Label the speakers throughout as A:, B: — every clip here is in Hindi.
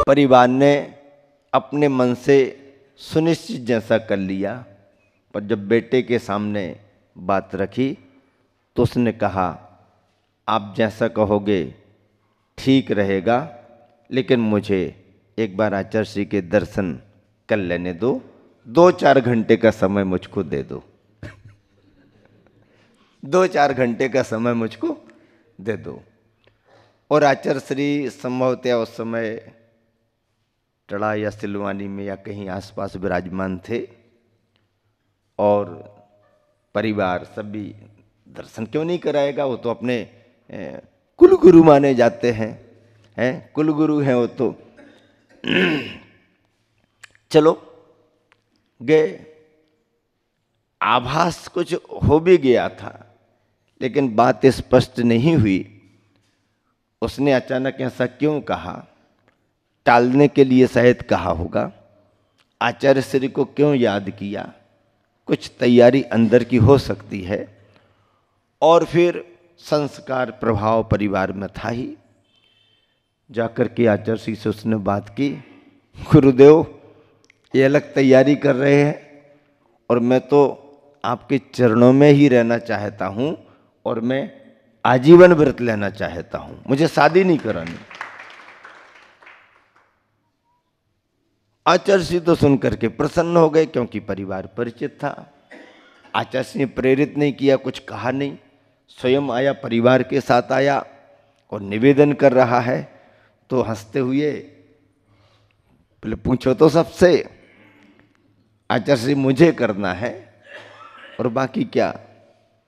A: परिवार ने अपने मन से सुनिश्चित जैसा कर लिया, पर जब बेटे के सामने बात रखी तो उसने कहा, आप जैसा कहोगे ठीक रहेगा, लेकिन मुझे एक बार आचार्य श्री के दर्शन कर लेने दो, 2-4 घंटे का समय मुझको दे दो। 2-4 घंटे का समय मुझको दे दो। और आचार्य श्री संभवतः उस समय टड़ा या सिलवानी में या कहीं आसपास विराजमान थे, और परिवार सभी दर्शन क्यों नहीं कराएगा, वो तो अपने कुल गुरु माने जाते हैं, कुल गुरु हैं वो तो। चलो गए। आभास कुछ हो भी गया था, लेकिन बात स्पष्ट नहीं हुई। उसने अचानक ऐसा क्यों कहा, टालने के लिए शायद कहा होगा। आचार्य श्री को क्यों याद किया, कुछ तैयारी अंदर की हो सकती है। और फिर संस्कार प्रभाव परिवार में था ही। जाकर के आचार्य श्री से उसने बात की, गुरुदेव ये अलग तैयारी कर रहे हैं, और मैं तो आपके चरणों में ही रहना चाहता हूँ, और मैं आजीवन व्रत लेना चाहता हूँ, मुझे शादी नहीं करानी। आचार्य श्री तो सुनकर के प्रसन्न हो गए, क्योंकि परिवार परिचित था। आचार्य श्री ने प्रेरित नहीं किया, कुछ कहा नहीं, स्वयं आया, परिवार के साथ आया और निवेदन कर रहा है। तो हंसते हुए पहले पूछो तो सबसे, आचार्य श्री मुझे करना है और बाकी क्या।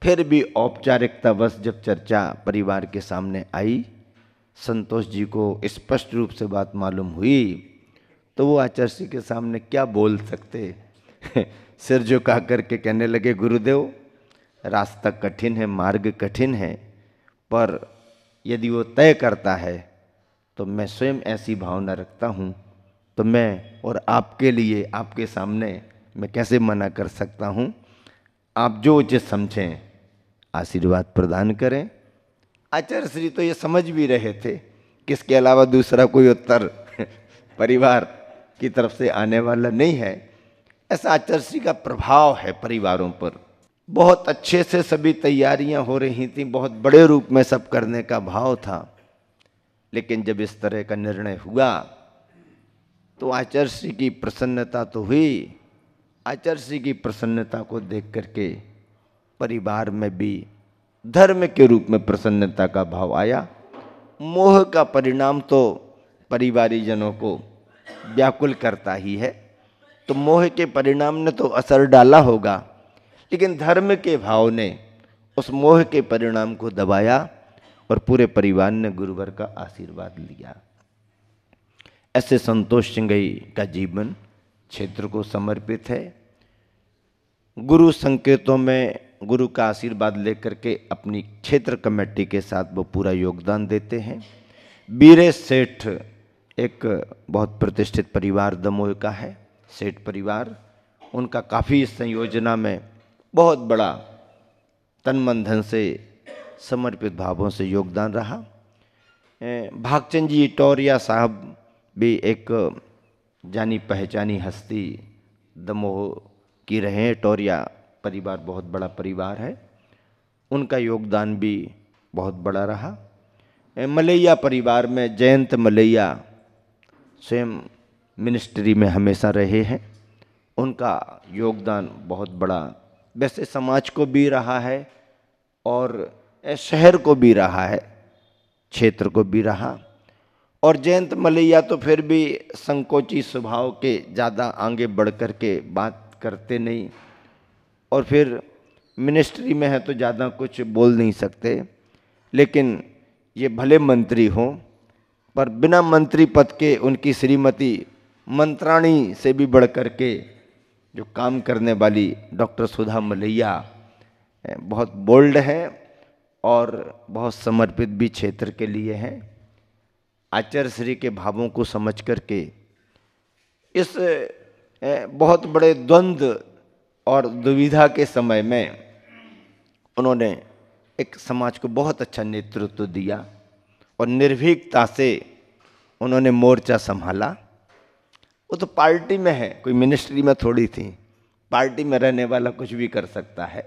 A: फिर भी औपचारिकता बस जब चर्चा परिवार के सामने आई, संतोष जी को स्पष्ट रूप से बात मालूम हुई, तो वो आचार्य श्री के सामने क्या बोल सकते। सिर झुका करके कहने लगे, गुरुदेव रास्ता कठिन है, मार्ग कठिन है, पर यदि वो तय करता है तो मैं स्वयं ऐसी भावना रखता हूँ, तो मैं और आपके लिए आपके सामने मैं कैसे मना कर सकता हूँ। आप जो उचित समझें आशीर्वाद प्रदान करें। आचार्य श्री तो ये समझ भी रहे थे कि इसके अलावा दूसरा कोई उत्तर परिवार की तरफ से आने वाला नहीं है। ऐसा आचार्य श्री का प्रभाव है परिवारों पर। बहुत अच्छे से सभी तैयारियां हो रही थी, बहुत बड़े रूप में सब करने का भाव था, लेकिन जब इस तरह का निर्णय हुआ तो आचार्य श्री की प्रसन्नता तो हुई। आचार्य श्री की प्रसन्नता को देख करके परिवार में भी धर्म के रूप में प्रसन्नता का भाव आया। मोह का परिणाम तो परिवारीजनों को व्याकुल करता ही है, तो मोह के परिणाम ने तो असर डाला होगा, लेकिन धर्म के भाव ने उस मोह के परिणाम को दबाया और पूरे परिवार ने गुरुवर का आशीर्वाद लिया। ऐसे संतोष सिंघई का जीवन क्षेत्र को समर्पित है। गुरु संकेतों में गुरु का आशीर्वाद लेकर के अपनी क्षेत्र कमेटी के साथ वो पूरा योगदान देते हैं। बीरेश सेठ एक बहुत प्रतिष्ठित परिवार दमोह का है, सेठ परिवार। उनका काफ़ी इस संयोजना में बहुत बड़ा तन मन धन से समर्पित भावों से योगदान रहा। भागचंद जी टौरिया साहब भी एक जानी पहचानी हस्ती दमोह की रहे। टौरिया परिवार बहुत बड़ा परिवार है, उनका योगदान भी बहुत बड़ा रहा। मलैया परिवार में जयंत मलैया स्वयं मिनिस्ट्री में हमेशा रहे हैं, उनका योगदान बहुत बड़ा वैसे समाज को भी रहा है और शहर को भी रहा है, क्षेत्र को भी रहा। और जयंत मलैया तो फिर भी संकोची स्वभाव के, ज़्यादा आगे बढ़ कर के बात करते नहीं, और फिर मिनिस्ट्री में है तो ज़्यादा कुछ बोल नहीं सकते। लेकिन ये भले मंत्री हों, पर बिना मंत्री पद के उनकी श्रीमती मंत्राणी से भी बढ़ कर के जो काम करने वाली डॉक्टर सुधा मलैया बहुत बोल्ड है और बहुत समर्पित भी क्षेत्र के लिए हैं। आचार्य श्री के भावों को समझ करके इस बहुत बड़े द्वंद्व और दुविधा के समय में उन्होंने एक समाज को बहुत अच्छा नेतृत्व दिया और निर्भीकता से उन्होंने मोर्चा संभाला। वो तो पार्टी में है, कोई मिनिस्ट्री में थोड़ी थी। पार्टी में रहने वाला कुछ भी कर सकता है,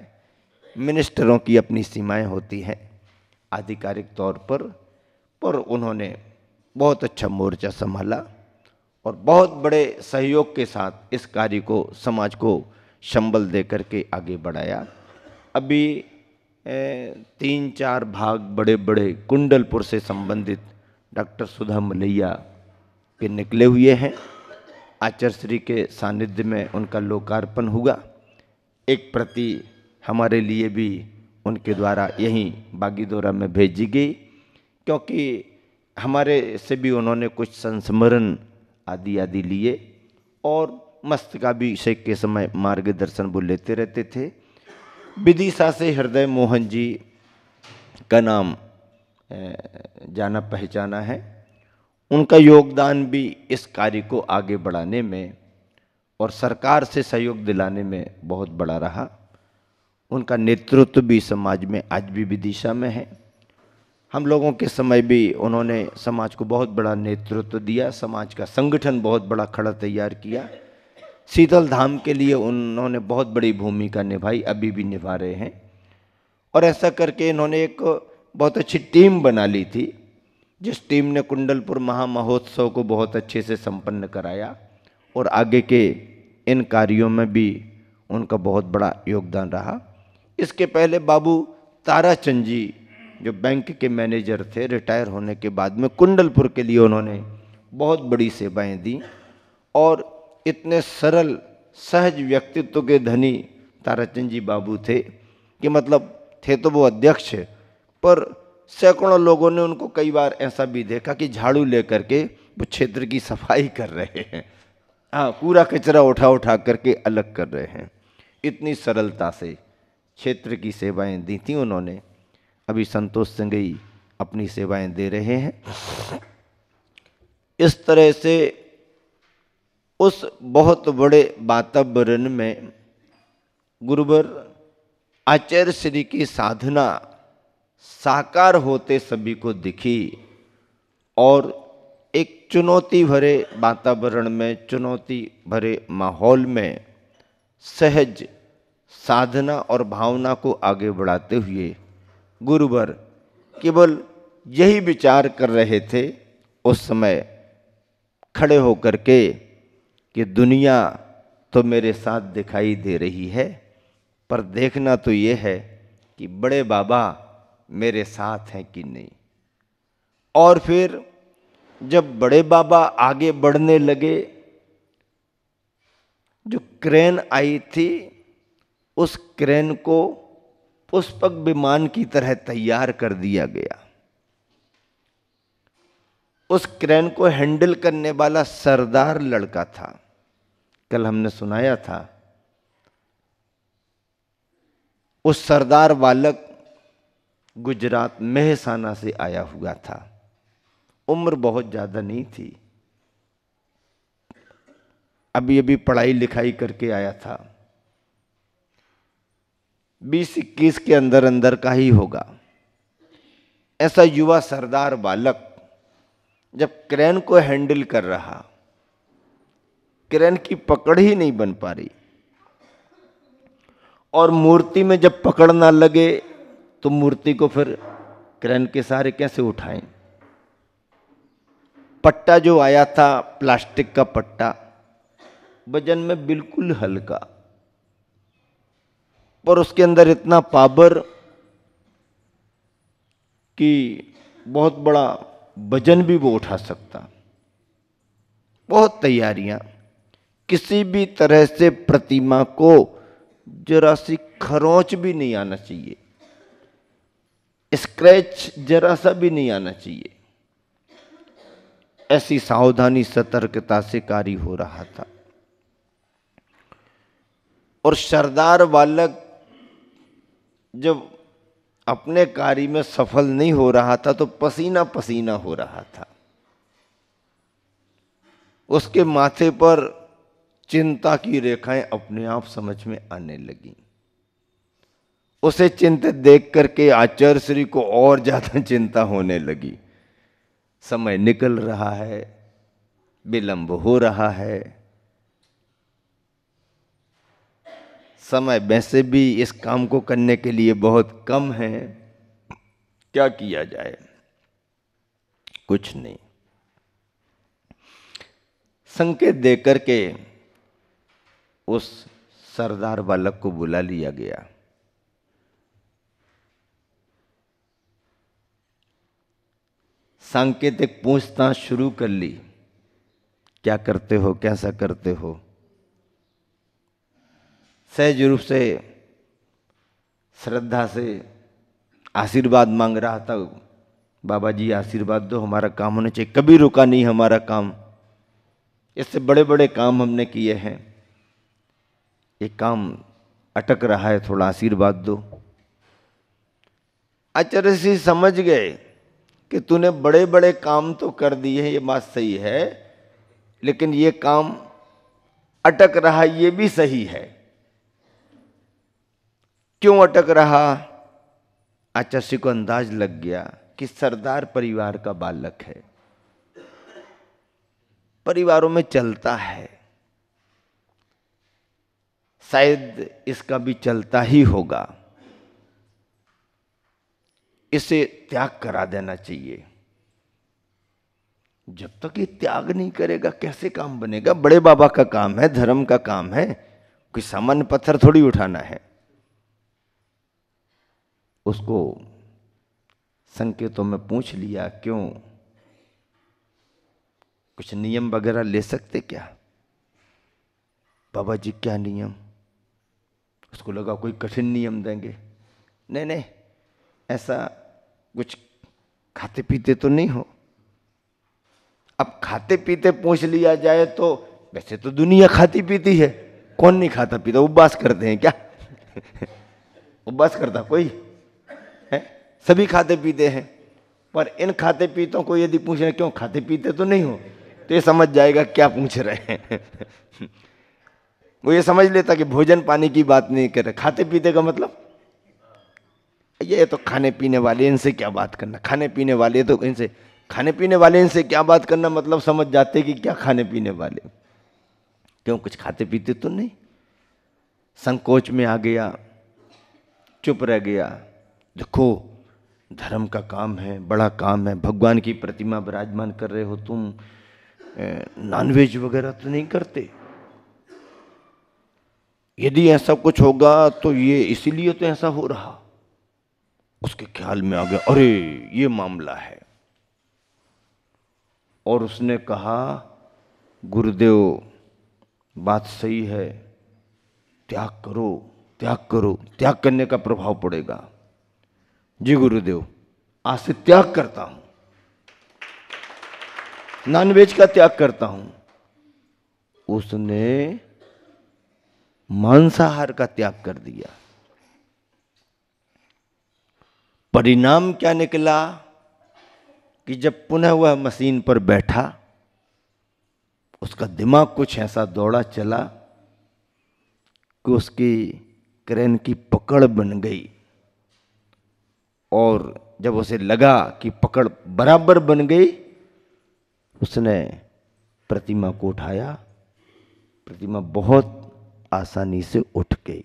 A: मिनिस्टरों की अपनी सीमाएं होती हैं आधिकारिक तौर पर उन्होंने बहुत अच्छा मोर्चा संभाला और बहुत बड़े सहयोग के साथ इस कार्य को, समाज को संबल दे करके आगे बढ़ाया। अभी 3-4 भाग बड़े बड़े कुंडलपुर से संबंधित डॉक्टर सुधा मलैया के निकले हुए हैं। आचार्य श्री के सानिध्य में उनका लोकार्पण हुआ। एक प्रति हमारे लिए भी उनके द्वारा यहीं बागीदोरा में भेजी गई, क्योंकि हमारे से भी उन्होंने कुछ संस्मरण आदि लिए और मस्तकाभिषेक के समय मार्गदर्शन वो लेते रहते थे। विदिशा से हृदय मोहन जी का नाम जाना पहचाना है। उनका योगदान भी इस कार्य को आगे बढ़ाने में और सरकार से सहयोग दिलाने में बहुत बड़ा रहा। उनका नेतृत्व भी समाज में आज भी विदिशा में है। हम लोगों के समय भी उन्होंने समाज को बहुत बड़ा नेतृत्व दिया, समाज का संगठन बहुत बड़ा खड़ा तैयार किया। शीतल धाम के लिए उन्होंने बहुत बड़ी भूमिका निभाई, अभी भी निभा रहे हैं। और ऐसा करके इन्होंने एक बहुत अच्छी टीम बना ली थी, जिस टीम ने कुंडलपुर महामहोत्सव को बहुत अच्छे से संपन्न कराया और आगे के इन कार्यों में भी उनका बहुत बड़ा योगदान रहा। इसके पहले बाबू ताराचंद जी जो बैंक के मैनेजर थे, रिटायर होने के बाद में कुंडलपुर के लिए उन्होंने बहुत बड़ी सेवाएं दी और इतने सरल सहज व्यक्तित्व के धनी ताराचंद जी बाबू थे कि मतलब थे तो वो अध्यक्ष, पर सैकड़ों लोगों ने उनको कई बार ऐसा भी देखा कि झाड़ू लेकर के वो क्षेत्र की सफाई कर रहे हैं, हाँ, कूड़ा कचरा उठा करके अलग कर रहे हैं। इतनी सरलता से क्षेत्र की सेवाएं दी थी उन्होंने। अभी संतोष संगई अपनी सेवाएं दे रहे हैं। इस तरह से उस बहुत बड़े वातावरण में गुरुवर आचार्य श्री की साधना साकार होते सभी को दिखी और एक चुनौती भरे वातावरण में, चुनौती भरे माहौल में सहज साधना और भावना को आगे बढ़ाते हुए गुरुवर केवल यही विचार कर रहे थे उस समय खड़े होकर के कि दुनिया तो मेरे साथ दिखाई दे रही है, पर देखना तो ये है कि बड़े बाबा मेरे साथ हैं कि नहीं। और फिर जब बड़े बाबा आगे बढ़ने लगे, जो क्रेन आई थी उस क्रेन को पुष्पक विमान की तरह तैयार कर दिया गया। उस क्रेन को हैंडल करने वाला सरदार लड़का था, कल हमने सुनाया था। उस सरदार बालक गुजरात मेहसाना से आया हुआ था, उम्र बहुत ज्यादा नहीं थी, अभी अभी पढ़ाई लिखाई करके आया था, 20-21 के अंदर का ही होगा। ऐसा युवा सरदार बालक जब क्रेन को हैंडल कर रहा, क्रेन की पकड़ ही नहीं बन पा रही और मूर्ति में जब पकड़ ना लगे तो मूर्ति को फिर क्रेन के सहारे कैसे उठाएं। पट्टा जो आया था प्लास्टिक का पट्टा, वजन में बिल्कुल हल्का, पर उसके अंदर इतना पावर कि बहुत बड़ा वजन भी वो उठा सकता। बहुत तैयारियां, किसी भी तरह से प्रतिमा को जरा सी खरोंच भी नहीं आना चाहिए, स्क्रैच जरा सा भी नहीं आना चाहिए, ऐसी सावधानी सतर्कता से कार्य हो रहा था। और सरदार बालक जब अपने कार्य में सफल नहीं हो रहा था तो पसीना पसीना हो रहा था। उसके माथे पर चिंता की रेखाएं अपने आप समझ में आने लगी। उसे चिंतित देख करके आचार्य श्री को और ज्यादा चिंता होने लगी। समय निकल रहा है, विलंब हो रहा है। समय वैसे भी इस काम को करने के लिए बहुत कम है। क्या किया जाए? कुछ नहीं। संकेत देकर के उस सरदार बालक को बुला लिया गया। सांकेतिक पूछताछ शुरू कर ली। क्या करते हो, कैसा करते हो? सहज रूप से श्रद्धा से आशीर्वाद मांग रहा था। बाबा जी आशीर्वाद दो, हमारा काम होना चाहिए। कभी रुका नहीं हमारा काम। इससे बड़े बड़े काम हमने किए हैं, ये काम अटक रहा है, थोड़ा आशीर्वाद दो। आचार्य जी समझ गए कि तूने बड़े बड़े काम तो कर दिए हैं, ये बात सही है, लेकिन ये काम अटक रहा, ये भी सही है। क्यों अटक रहा? आचार्य को अंदाज लग गया कि सरदार परिवार का बालक है, परिवारों में चलता है, शायद इसका भी चलता ही होगा, इसे त्याग करा देना चाहिए। जब तक ये त्याग नहीं करेगा कैसे काम बनेगा? बड़े बाबा का काम है, धर्म का काम है, कोई सामान्य पत्थर थोड़ी उठाना है। उसको संकेतों में पूछ लिया, क्यों, कुछ नियम वगैरह ले सकते क्या? बाबा जी क्या नियम? उसको लगा कोई कठिन नियम देंगे। नहीं नहीं, ऐसा कुछ खाते पीते तो नहीं हो। अब खाते पीते पूछ लिया जाए तो वैसे तो दुनिया खाती पीती है, कौन नहीं खाता पीता? उपवास करते हैं क्या? उपवास करता कोई है? सभी खाते पीते हैं। पर इन खाते पीतों को यदि पूछ रहे क्यों खाते पीते तो नहीं हो, तो ये समझ जाएगा क्या पूछ रहे हैं। वो ये समझ लेता कि भोजन पानी की बात नहीं कर रहे। खाते पीते का मतलब ये तो खाने पीने वाले, इनसे क्या बात करना, खाने पीने वाले तो इनसे, खाने पीने वाले इनसे क्या बात करना, मतलब समझ जाते कि क्या खाने पीने वाले, क्यों कुछ खाते पीते तो नहीं। संकोच में आ गया, चुप रह गया। देखो धर्म का काम है, बड़ा काम है, भगवान की प्रतिमा विराजमान कर रहे हो तुम, नॉनवेज वगैरह तो नहीं करते। यदि ऐसा कुछ होगा तो ये इसीलिए तो ऐसा हो रहा। उसके ख्याल में आ गया, अरे ये मामला है। और उसने कहा, गुरुदेव बात सही है, त्याग करो, त्याग करो, त्याग करने का प्रभाव पड़ेगा। जी गुरुदेव, आज से त्याग करता हूं, नॉनवेज का त्याग करता हूं। उसने मांसाहार का त्याग कर दिया। परिणाम क्या निकला कि जब पुनः वह मशीन पर बैठा, उसका दिमाग कुछ ऐसा दौड़ा चला कि उसकी क्रेन की पकड़ बन गई। और जब उसे लगा कि पकड़ बराबर बन गई, उसने प्रतिमा को उठाया। प्रतिमा बहुत आसानी से उठ गई।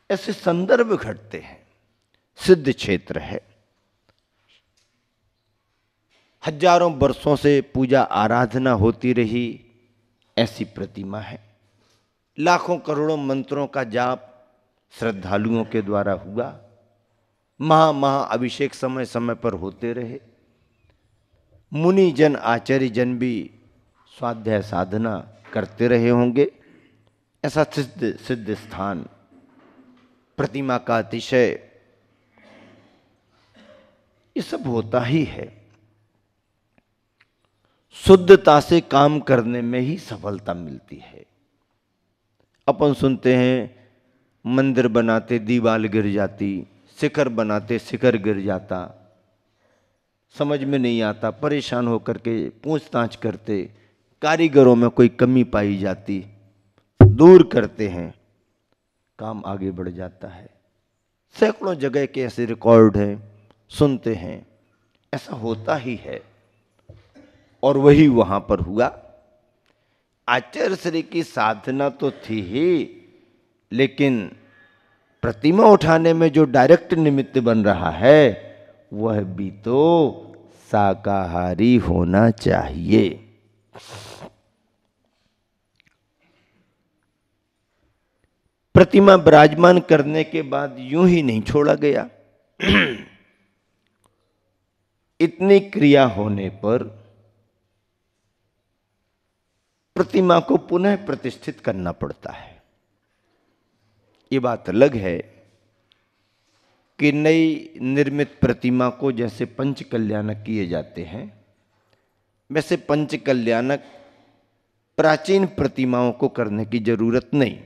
A: ऐसे संदर्भ घटते हैं। सिद्ध क्षेत्र है, हजारों वर्षों से पूजा आराधना होती रही, ऐसी प्रतिमा है। लाखों करोड़ों मंत्रों का जाप श्रद्धालुओं के द्वारा हुआ। महा अभिषेक समय समय पर होते रहे। मुनि जन आचार्य जन भी स्वाध्याय साधना करते रहे होंगे। ऐसा सिद्ध स्थान, प्रतिमा का अतिशय, ये सब होता ही है। शुद्धता से काम करने में ही सफलता मिलती है। अपन सुनते हैं मंदिर बनाते दीवार गिर जाती, शिखर बनाते शिखर गिर जाता, समझ में नहीं आता, परेशान होकर के पूछताछ करते, कारीगरों में कोई कमी पाई जाती, दूर करते हैं, काम आगे बढ़ जाता है। सैकड़ों जगह के ऐसे रिकॉर्ड हैं सुनते हैं, ऐसा होता ही है। और वही वहां पर हुआ। आचार्य श्री की साधना तो थी ही, लेकिन प्रतिमा उठाने में जो डायरेक्ट निमित्त बन रहा है वह भी तो शाकाहारी होना चाहिए। प्रतिमा विराजमान करने के बाद यूं ही नहीं छोड़ा गया। इतनी क्रिया होने पर प्रतिमा को पुनः प्रतिष्ठित करना पड़ता है। ये बात अलग है कि नई निर्मित प्रतिमा को जैसे पंच कल्याणक किए जाते हैं, वैसे पंच कल्याणक प्राचीन प्रतिमाओं को करने की जरूरत नहीं,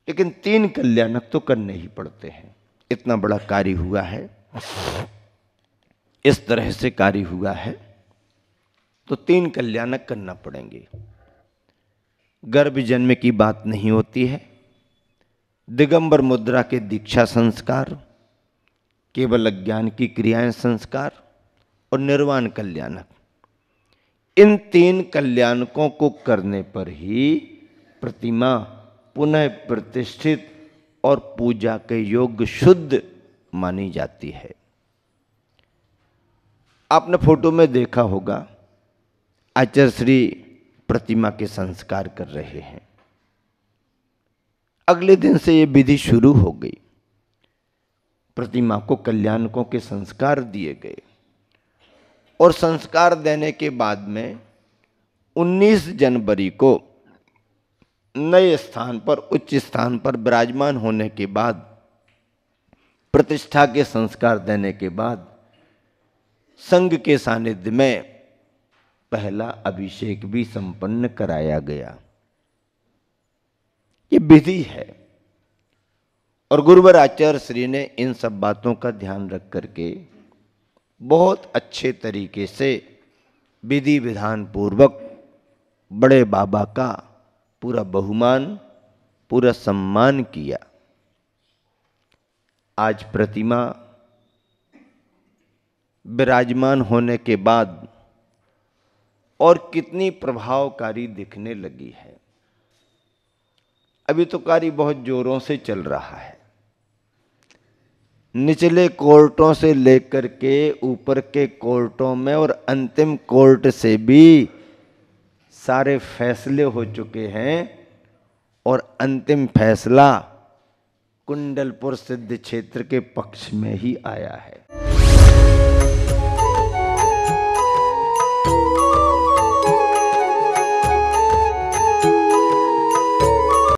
A: लेकिन 3 कल्याणक तो करने ही पड़ते हैं। इतना बड़ा कार्य हुआ है, इस तरह से कार्य हुआ है, तो 3 कल्याणक करना पड़ेंगे। गर्भ जन्म की बात नहीं होती है, दिगंबर मुद्रा के दीक्षा संस्कार, केवल अज्ञान की क्रियाएं संस्कार और निर्वाण कल्याणक, इन 3 कल्याणकों को करने पर ही प्रतिमा पुनः प्रतिष्ठित और पूजा के योग्य शुद्ध मानी जाती है। आपने फोटो में देखा होगा, आचार्य श्री प्रतिमा के संस्कार कर रहे हैं। अगले दिन से ये विधि शुरू हो गई। प्रतिमा को कल्याणकों के संस्कार दिए गए और संस्कार देने के बाद में 19 जनवरी को नए स्थान पर, उच्च स्थान पर विराजमान होने के बाद, प्रतिष्ठा के संस्कार देने के बाद संघ के सानिध्य में पहला अभिषेक भी संपन्न कराया गया। ये विधि है और गुरुवर आचार्य श्री ने इन सब बातों का ध्यान रख करके बहुत अच्छे तरीके से विधि विधान पूर्वक बड़े बाबा का पूरा बहुमान, पूरा सम्मान किया। आज प्रतिमा विराजमान होने के बाद और कितनी प्रभावकारी दिखने लगी है। अभी तो कार्य बहुत जोरों से चल रहा है। निचले कोर्टों से लेकर के ऊपर के कोर्टों में और अंतिम कोर्ट से भी सारे फैसले हो चुके हैं और अंतिम फैसला कुंडलपुर सिद्ध क्षेत्र के पक्ष में ही आया है।